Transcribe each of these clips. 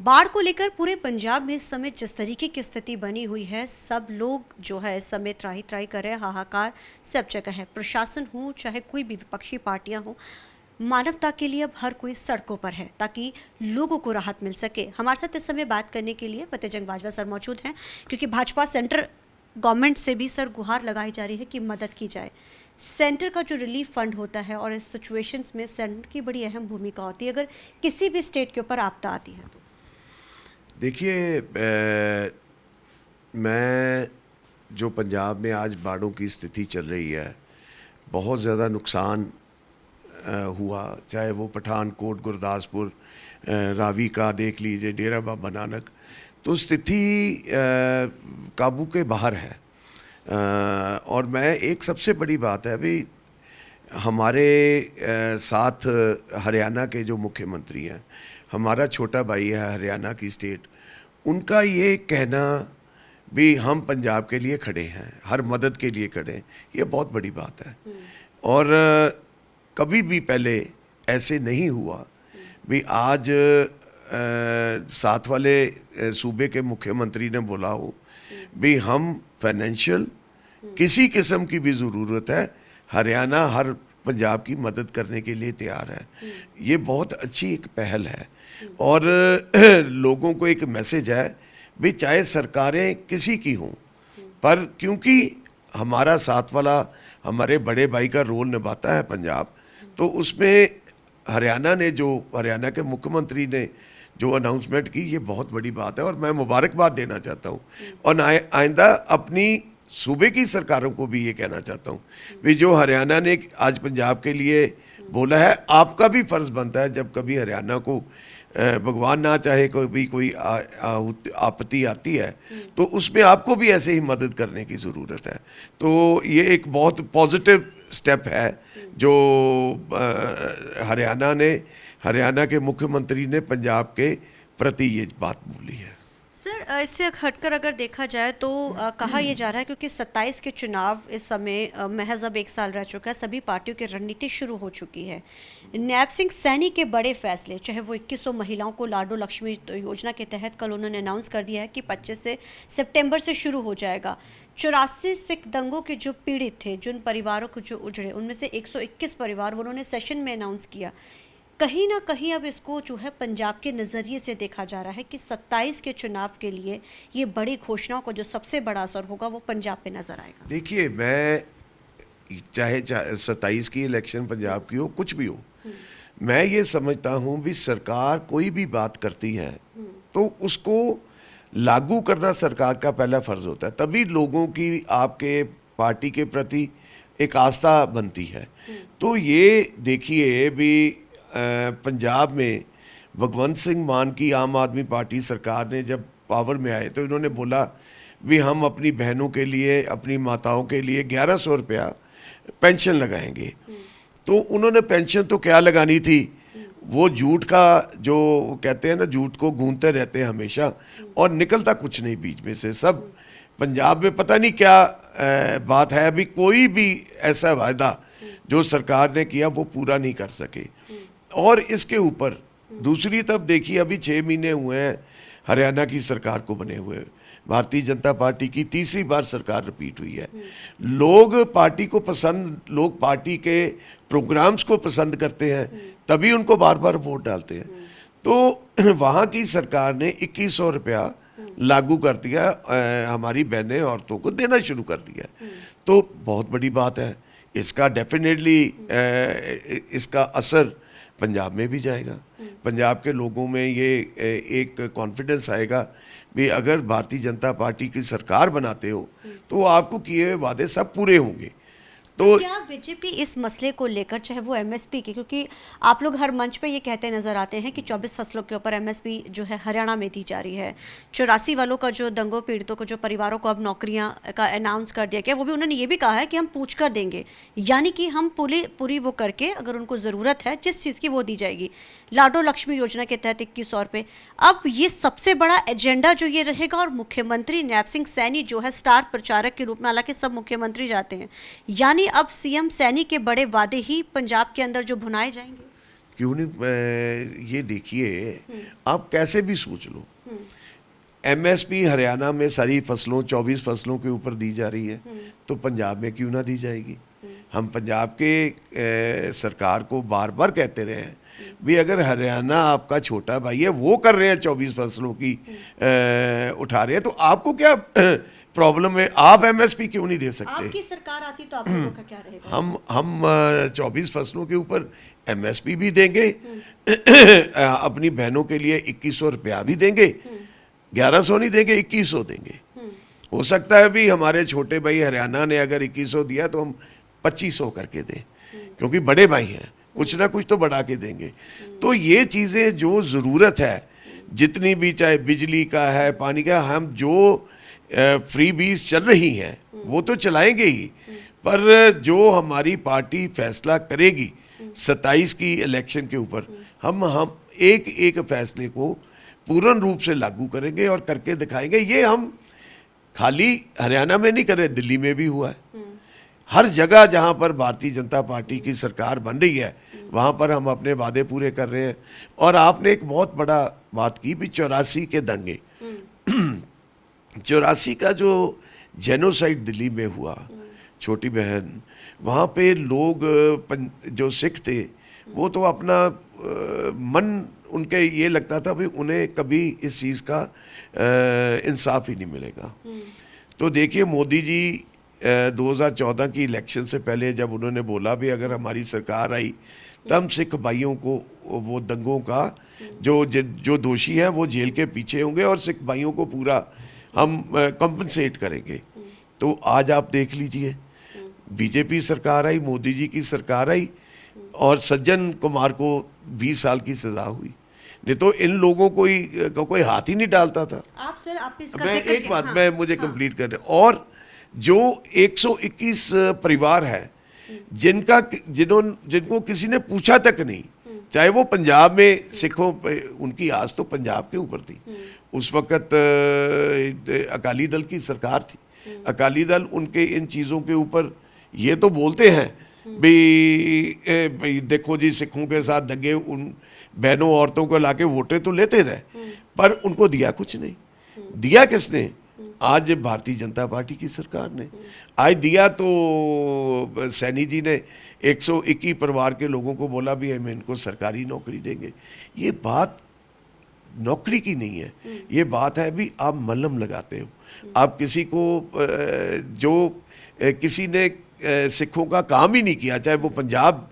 बाढ़ को लेकर पूरे पंजाब में इस समय जिस तरीके की स्थिति बनी हुई है, सब लोग जो है इस समय त्राही त्राही कर रहे हैं। हाहाकार सब जगह है। प्रशासन हो चाहे कोई भी विपक्षी पार्टियां हो, मानवता के लिए अब हर कोई सड़कों पर है ताकि लोगों को राहत मिल सके। हमारे साथ इस समय बात करने के लिए फतेह जंग बाजवा सर मौजूद हैं, क्योंकि भाजपा सेंटर गवर्नमेंट से भी सर गुहार लगाई जा रही है कि मदद की जाए। सेंटर का जो रिलीफ फंड होता है और इस सिचुएशंस में सेंटर की बड़ी अहम भूमिका होती है अगर किसी भी स्टेट के ऊपर आपदा आती है तो। देखिए, मैं जो पंजाब में आज बाढ़ों की स्थिति चल रही है, बहुत ज़्यादा नुकसान हुआ, चाहे वो पठानकोट, गुरदासपुर, रावी का देख लीजिए, डेरा बाबा नानक, तो स्थिति काबू के बाहर है। और मैं एक सबसे बड़ी बात है, अभी हमारे साथ हरियाणा के जो मुख्यमंत्री हैं, हमारा छोटा भाई है हरियाणा की स्टेट, उनका ये कहना भी हम पंजाब के लिए खड़े हैं, हर मदद के लिए खड़े हैं, ये बहुत बड़ी बात है। और कभी भी पहले ऐसे नहीं हुआ भी आज साथ वाले सूबे के मुख्यमंत्री ने बोला हो भी हम फाइनेंशियल किसी किस्म की भी ज़रूरत है, हरियाणा हर पंजाब की मदद करने के लिए तैयार है। ये बहुत अच्छी एक पहल है और लोगों को एक मैसेज है भी चाहे सरकारें किसी की हों, पर क्योंकि हमारा साथ वाला हमारे बड़े भाई का रोल निभाता है पंजाब, तो उसमें हरियाणा के मुख्यमंत्री ने जो अनाउंसमेंट की, ये बहुत बड़ी बात है और मैं मुबारकबाद देना चाहता हूँ। और आइंदा अपनी सूबे की सरकारों को भी ये कहना चाहता हूँ भी जो हरियाणा ने आज पंजाब के लिए बोला है, आपका भी फ़र्ज़ बनता है जब कभी हरियाणा को भगवान ना चाहे कभी कोई आपत्ति आती है तो उसमें आपको भी ऐसे ही मदद करने की ज़रूरत है। तो ये एक बहुत पॉजिटिव स्टेप है जो हरियाणा के मुख्यमंत्री ने पंजाब के प्रति ये बात बोली है। सर, इससे हटकर अगर देखा जाए तो कहा यह जा रहा है क्योंकि 27 के चुनाव इस समय महज अब 1 साल रह चुका है, सभी पार्टियों की रणनीति शुरू हो चुकी है। नैब सिंह सैनी के बड़े फैसले, चाहे वो 2100 महिलाओं को लाडो लक्ष्मी योजना के तहत कल उन्होंने अनाउंस कर दिया है कि 25 सितंबर से शुरू हो जाएगा। 84 सिख दंगों के जो पीड़ित थे, जिन परिवारों को जो उजड़े, उनमें से 121 परिवार उन्होंने सेशन में अनाउंस किया। कहीं ना कहीं अब इसको जो है पंजाब के नज़रिए से देखा जा रहा है कि 27 के चुनाव के लिए ये बड़ी घोषणाओं का जो सबसे बड़ा असर होगा वो पंजाब पे नज़र आएगा। देखिए, मैं चाहे 27 की इलेक्शन पंजाब की हो, कुछ भी हो, मैं ये समझता हूँ भी सरकार कोई भी बात करती है तो उसको लागू करना सरकार का पहला फ़र्ज़ होता है, तभी लोगों की आपके पार्टी के प्रति एक आस्था बनती है। तो ये देखिए भी पंजाब में भगवंत सिंह मान की आम आदमी पार्टी सरकार ने जब पावर में आए तो इन्होंने बोला भी हम अपनी बहनों के लिए, अपनी माताओं के लिए 1100 रुपया पेंशन लगाएंगे। तो उन्होंने पेंशन तो क्या लगानी थी, वो झूठ का जो कहते हैं ना, झूठ को गूंथते रहते हैं हमेशा और निकलता कुछ नहीं बीच में से। सब पंजाब में पता नहीं क्या बात है, अभी कोई भी ऐसा वायदा जो सरकार ने किया वो पूरा नहीं कर सके। और इसके ऊपर दूसरी तरफ देखिए, अभी 6 महीने हुए हैं हरियाणा की सरकार को बने हुए, भारतीय जनता पार्टी की तीसरी बार सरकार रिपीट हुई है। लोग पार्टी के प्रोग्राम्स को पसंद करते हैं, तभी उनको बार बार वोट डालते हैं। तो वहाँ की सरकार ने 2100 रुपया लागू कर दिया, हमारी बहनें औरतों को देना शुरू कर दिया। तो बहुत बड़ी बात है, इसका डेफिनेटली इसका असर पंजाब में भी जाएगा। पंजाब के लोगों में ये एक कॉन्फिडेंस आएगा भी अगर भारतीय जनता पार्टी की सरकार बनाते हो तो आपको किए हुए वादे सब पूरे होंगे। तो क्या बीजेपी इस मसले को लेकर, चाहे वो एमएसपी की, क्योंकि आप लोग हर मंच पे ये कहते नजर आते हैं कि 24 फसलों के ऊपर एमएसपी जो है हरियाणा में दी जा रही है, 84 वालों का जो दंगों पीड़ितों को जो परिवारों को अब नौकरियां का अनाउंस कर दिया गया, वो भी उन्होंने ये भी कहा है कि हम पूछ कर देंगे, यानी कि हम पूरी वो करके अगर उनको ज़रूरत है जिस चीज़ की वो दी जाएगी। लाडो लक्ष्मी योजना के तहत 2100 रुपये, अब ये सबसे बड़ा एजेंडा जो ये रहेगा। और मुख्यमंत्री नैब सिंह सैनी जो है स्टार प्रचारक के रूप में, हालांकि सब मुख्यमंत्री जाते हैं, यानी अब सीएम सैनी के बड़े वादे ही पंजाब के अंदर जो भुनाए जाएंगे। क्यों नहीं? ये देखिए, आप कैसे भी सोच लो, एमएसपी हरियाणा में सारी फसलों 24 फसलों के ऊपर दी जा रही है, तो पंजाब में क्यों ना दी जाएगी? हम पंजाब के सरकार को बार बार कहते रहे हैं भी अगर हरियाणा आपका छोटा भाई है, वो कर रहे हैं 24 फसलों की उठा रहे हैं, तो आपको क्या प्रॉब्लम है? आप एमएसपी क्यों नहीं दे सकते? आपकी सरकार आती तो आप लोगों का क्या रहेगा? हम 24 फसलों के ऊपर एमएसपी भी देंगे, अपनी बहनों के लिए 2100 रुपया भी देंगे, 1100 नहीं देंगे, 2100 देंगे। हो सकता है भी हमारे छोटे भाई हरियाणा ने अगर 2100 दिया तो हम 2500 करके दें, क्योंकि बड़े भाई हैं, कुछ ना कुछ तो बढ़ा के देंगे। तो ये चीज़ें जो ज़रूरत है, जितनी भी, चाहे बिजली का है, पानी का, हम जो फ्री बीज चल रही हैं वो तो चलाएंगे ही, पर जो हमारी पार्टी फैसला करेगी 27 की इलेक्शन के ऊपर, हम एक एक फैसले को पूर्ण रूप से लागू करेंगे और करके दिखाएंगे। ये हम खाली हरियाणा में नहीं कर रहे, दिल्ली में भी हुआ है। हर जगह जहाँ पर भारतीय जनता पार्टी की सरकार बन रही है, वहाँ पर हम अपने वादे पूरे कर रहे हैं। और आपने एक बहुत बड़ा बात की भी, 84 के दंगे, 84 का जो जेनोसाइड दिल्ली में हुआ, छोटी बहन, वहाँ पे लोग जो सिख थे वो तो अपना मन, उनके ये लगता था भी उन्हें कभी इस चीज़ का इंसाफ ही नहीं मिलेगा। तो देखिए, मोदी जी 2014 की इलेक्शन से पहले जब उन्होंने बोला भी अगर हमारी सरकार आई तो हम सिख भाइयों को वो दंगों का जो दोषी हैं वो जेल के पीछे होंगे और सिख भाइयों को पूरा हम कंपनसेट करेंगे। तो आज आप देख लीजिए, बीजेपी सरकार आई, मोदी जी की सरकार आई और सज्जन कुमार को 20 साल की सज़ा हुई। नहीं तो इन लोगों को कोई हाथ ही नहीं डालता था। आप सर, आपने इसका मैं जिक्र एक किया, बात हाँ, मैं मुझे कंप्लीट कर रहा, और जो 121 परिवार है जिनको किसी ने पूछा तक नहीं, चाहे वो पंजाब में सिखों पे, उनकी आस तो पंजाब के ऊपर थी। उस वक़्त अकाली दल की सरकार थी, अकाली दल उनके इन चीज़ों के ऊपर ये तो बोलते हैं भाई देखो जी, सिखों के साथ दंगे, उन बहनों औरतों को लाके वोटें तो लेते रहे, पर उनको दिया कुछ नहीं। दिया किसने? आज भारतीय जनता पार्टी की सरकार ने आज दिया। तो सैनी जी ने 121 परिवार के लोगों को बोला भी हम इनको सरकारी नौकरी देंगे। ये बात नौकरी की नहीं है, ये बात है भी आप मलहम लगाते हो। आप किसी को जो किसी ने सिखों का काम ही नहीं किया, चाहे वो पंजाब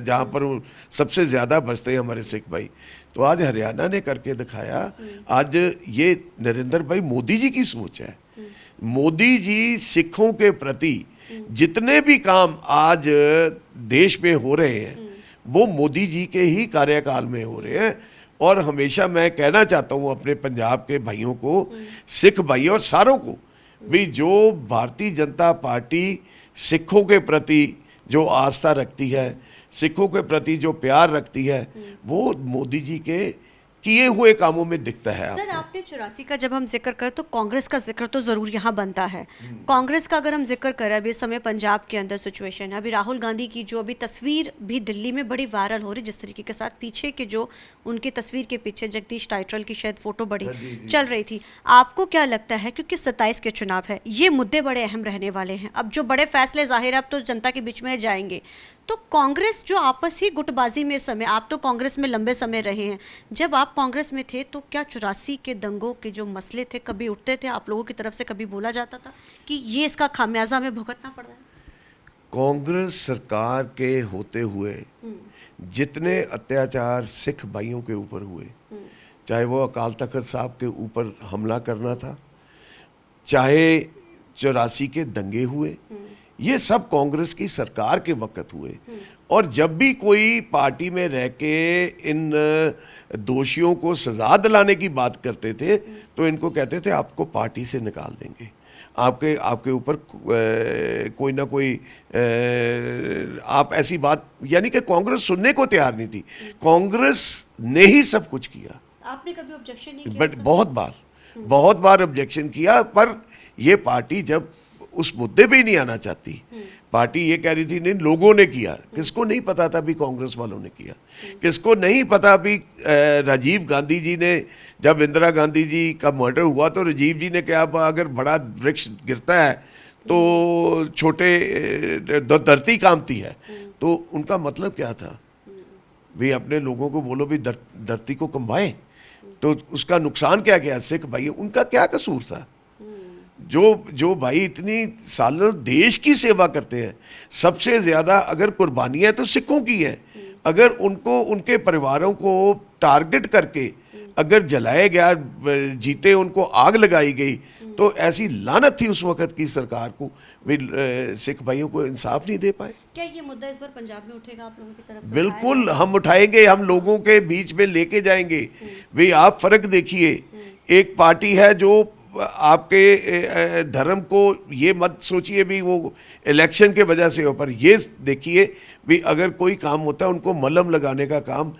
जहाँ पर सबसे ज़्यादा बसते हैं हमारे सिख भाई, तो आज हरियाणा ने करके दिखाया। आज ये नरेंद्र भाई मोदी जी की सोच है। मोदी जी सिखों के प्रति जितने भी काम आज देश में हो रहे हैं वो मोदी जी के ही कार्यकाल में हो रहे हैं। और हमेशा मैं कहना चाहता हूँ अपने पंजाब के भाइयों को, सिख भाई और सारों को भी, जो भारतीय जनता पार्टी सिखों के प्रति जो आस्था रखती है, सिखों के प्रति जो प्यार रखती है, वो मोदी जी के किए हुए कामों में दिखता है। सर, आपने 84 का जब हम जिक्र करें तो कांग्रेस का जिक्र तो ज़रूर यहाँ बनता है। कांग्रेस का अगर हम जिक्र करें, अभी इस समय पंजाब के अंदर सिचुएशन है, अभी राहुल गांधी की जो अभी तस्वीर भी दिल्ली में बड़ी वायरल हो रही, जिस तरीके के साथ पीछे के जो उनकी तस्वीर के पीछे जगदीश टाइटल की शायद फोटो बड़ी चल रही थी, आपको क्या लगता है? क्योंकि 27 के चुनाव है, ये मुद्दे बड़े अहम रहने वाले हैं। अब जो बड़े फैसले जाहिर है अब तो जनता के बीच में जाएंगे, तो कांग्रेस जो आपस ही गुटबाजी में समय, आप तो कांग्रेस में लंबे समय रहे हैं, जब आप कांग्रेस में थे तो क्या 84 के दंगों के जो मसले थे कभी उठते थे? आप लोगों की तरफ से कभी बोला जाता था कि ये इसका खामियाजा हमें भुगतना पड़ रहा है? कांग्रेस सरकार के होते हुए जितने अत्याचार सिख भाइयों के ऊपर हुए, चाहे वो अकाल तख्त साहब के ऊपर हमला करना था, चाहे 84 के दंगे हुए, ये सब कांग्रेस की सरकार के वक्त हुए। और जब भी कोई पार्टी में रह के इन दोषियों को सजा दिलाने की बात करते थे तो इनको कहते थे आपको पार्टी से निकाल देंगे, आपके ऊपर कोई ना कोई आप ऐसी बात, यानी कि कांग्रेस सुनने को तैयार नहीं थी। कांग्रेस ने ही सब कुछ किया। आपने कभी ऑब्जेक्शन नहीं किया? बट बहुत बार ऑब्जेक्शन किया, पर ये पार्टी जब उस मुद्दे पे ही नहीं आना चाहती। पार्टी ये कह रही थी नहीं लोगों ने किया, किसको नहीं पता था भी कांग्रेस वालों ने किया, किसको नहीं पता भी राजीव गांधी जी ने, जब इंदिरा गांधी जी का मर्डर हुआ तो राजीव जी ने कहा अगर बड़ा वृक्ष गिरता है तो छोटे धरती कांपती है। तो उनका मतलब क्या था भी अपने लोगों को बोलो भी धरती को कंबाए, तो उसका नुकसान क्या क्या सिख भाई, उनका क्या कसूर था? जो भाई इतनी सालों देश की सेवा करते हैं, सबसे ज़्यादा अगर कुर्बानियाँ तो सिखों की हैं, अगर उनको उनके परिवारों को टारगेट करके अगर जलाया गया, जीते उनको आग लगाई गई, तो ऐसी लानत थी उस वक़्त की सरकार को भी सिख भाइयों को इंसाफ नहीं दे पाए। क्या ये मुद्दा इस बार पंजाब में उठेगा आप लोगों की तरफ से? बिल्कुल हम उठाएंगे, हम लोगों के बीच में लेके जाएंगे। भाई आप फ़र्क देखिए, एक पार्टी है जो आपके धर्म को, ये मत सोचिए भी वो इलेक्शन के वजह से हो, पर ये देखिए भी अगर कोई काम होता है उनको मलहम लगाने का काम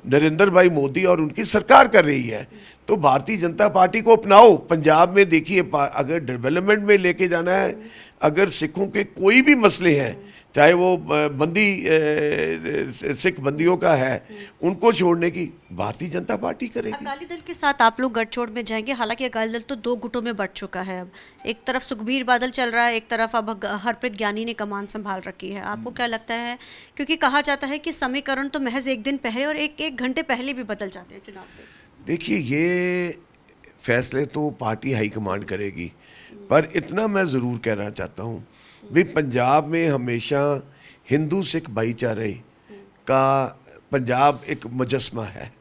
नरेंद्र भाई मोदी और उनकी सरकार कर रही है। तो भारतीय जनता पार्टी को अपनाओ। पंजाब में देखिए, अगर डेवलपमेंट में लेके जाना है, अगर सिखों के कोई भी मसले हैं, चाहे वो सिख बंदियों का है, उनको छोड़ने की भारतीय जनता पार्टी करेगी। अकाली दल के साथ आप लोग गठजोड़ में जाएंगे। हालांकि अकाली दल तो दो गुटों में बंट चुका है। अब एक तरफ सुखबीर बादल चल रहा है, एक तरफ अब हरप्रीत ज्ञानी ने कमान संभाल रखी है। आपको क्या लगता है, क्योंकि कहा जाता है कि समीकरण तो महज एक दिन पहले और एक घंटे पहले भी बदल जाते हैं चुनाव से? देखिए ये फैसले तो पार्टी हाईकमांड करेगी, पर इतना मैं ज़रूर कहना चाहता हूँ भी पंजाब में हमेशा हिंदू सिख भाईचारे का पंजाब एक मुजस्मा है,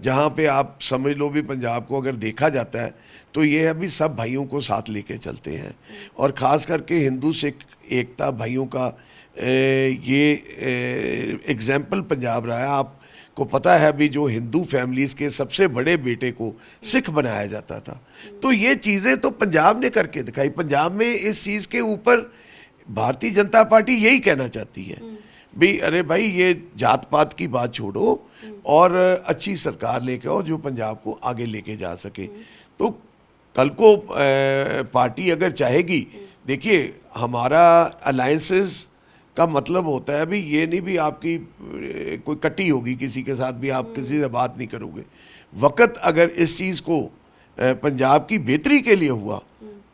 जहाँ पे आप समझ लो भी पंजाब को अगर देखा जाता है तो ये अभी सब भाइयों को साथ लेके चलते हैं। और ख़ास करके हिंदू सिख एकता भाइयों का ये एग्जाम्पल पंजाब रहा है। आपको पता है भी जो हिंदू फैमिलीज़ के सबसे बड़े बेटे को सिख बनाया जाता था, तो ये चीज़ें तो पंजाब ने करके दिखाई। पंजाब में इस चीज़ के ऊपर भारतीय जनता पार्टी यही कहना चाहती है भी अरे भाई ये जात पात की बात छोड़ो और अच्छी सरकार लेके आओ जो पंजाब को आगे लेके जा सके। तो कल को पार्टी अगर चाहेगी, देखिए हमारा अलायंसेस का मतलब होता है भी ये नहीं भी आपकी कोई कट्टी होगी किसी के साथ भी आप किसी से बात नहीं करोगे। वक़्त अगर इस चीज़ को पंजाब की बेहतरी के लिए हुआ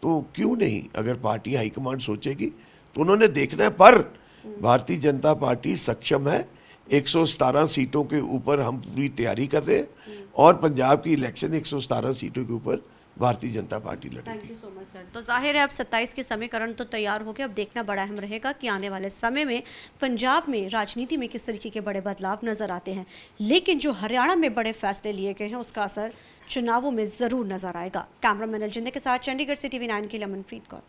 तो क्यों नहीं, अगर पार्टी हाईकमांड सोचेगी तो उन्होंने देखना है। पर भारतीय जनता पार्टी सक्षम है, 117 सीटों के ऊपर हम पूरी तैयारी कर रहे हैं और पंजाब की इलेक्शन 117 सीटों के ऊपर भारतीय जनता पार्टी लड़ेगी। Thank you so much sir. तो जाहिर है अब 27 के समीकरण तो तैयार हो गए। अब देखना बड़ा अहम रहेगा कि आने वाले समय में पंजाब में राजनीति में किस तरीके के बड़े बदलाव नजर आते हैं। लेकिन जो हरियाणा में बड़े फैसले लिए गए हैं उसका असर चुनावों में ज़रूर नजर आएगा। कैमरामैन अलजिंदे के साथ चंडीगढ़ से TV9 के लिए अमनप्रीत कौर।